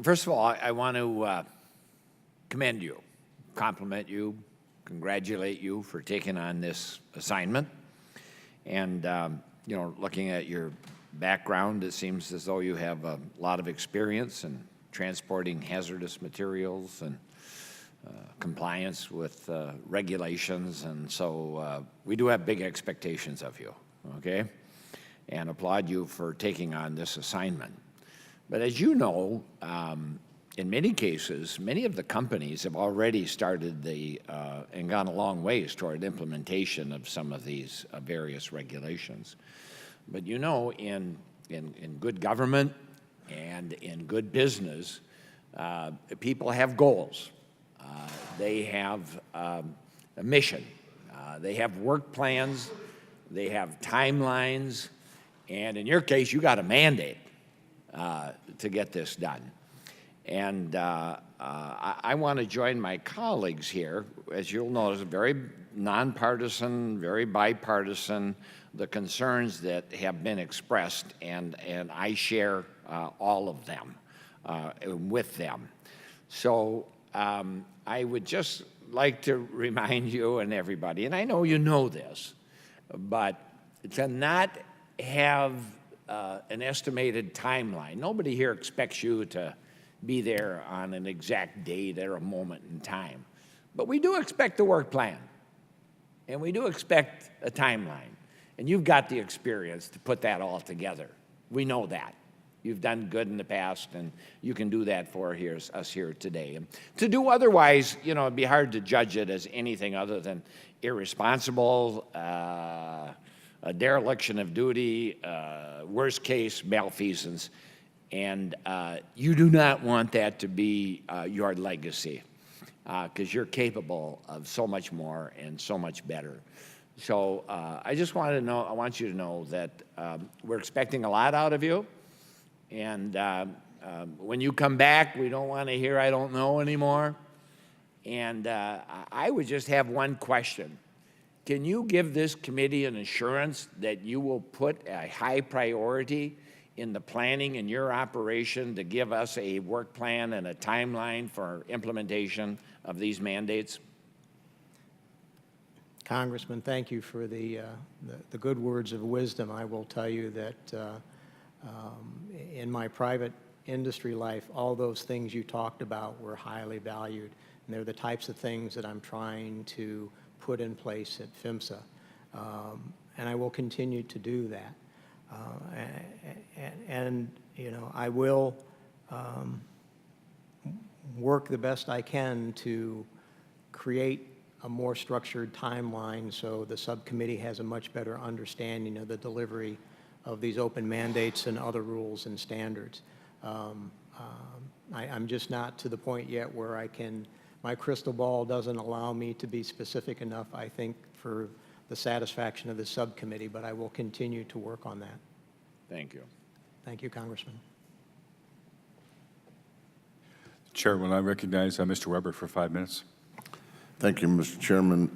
First of all, I want to commend you, compliment you, congratulate you for taking on this assignment. And, you know, looking at your background, it seems as though you have a lot of experience in transporting hazardous materials and compliance with regulations. And so we do have big expectations of you, okay? And applaud you for taking on this assignment. But as you know, in many cases, many of the companies have already started and gone a long ways toward implementation of some of these various regulations. But you know, in good government and in good business, people have goals. They have a mission. They have work plans. They have timelines. And in your case, you got a mandate to get this done. And I want to join my colleagues here, as you'll notice, very nonpartisan, very bipartisan, the concerns that have been expressed, and I share all of them with them. So I would just like to remind you and everybody, and I know you know this, but to not have an estimated timeline. Nobody here expects you to be there on an exact date or a moment in time. But we do expect a work plan, and we do expect a timeline. And you've got the experience to put that all together. We know that. You've done good in the past, and you can do that for us here today. And to do otherwise, you know, it'd be hard to judge it as anything other than irresponsible, a dereliction of duty, worst case, malfeasance. And you do not want that to be your legacy, because you're capable of so much more and so much better. So I just want you to know that we're expecting a lot out of you. And when you come back, we don't want to hear "I don't know" anymore. And I would just have one question. Can you give this committee an assurance that you will put a high priority in the planning in your operation to give us a work plan and a timeline for implementation of these mandates? Congressman, thank you for the good words of wisdom. I will tell you that in my private industry life, all those things you talked about were highly valued, and they're the types of things that I'm trying to put in place at PHMSA, and I will continue to do that. And you know, I will work the best I can to create a more structured timeline so the subcommittee has a much better understanding of the delivery of these open mandates and other rules and standards. I'm just not to the point yet where my crystal ball doesn't allow me to be specific enough, I think, for the satisfaction of the subcommittee, but I will continue to work on that. Thank you. Thank you, Congressman. Chair, will I recognize Mr. Weber for 5 minutes? Thank you, Mr. Chairman.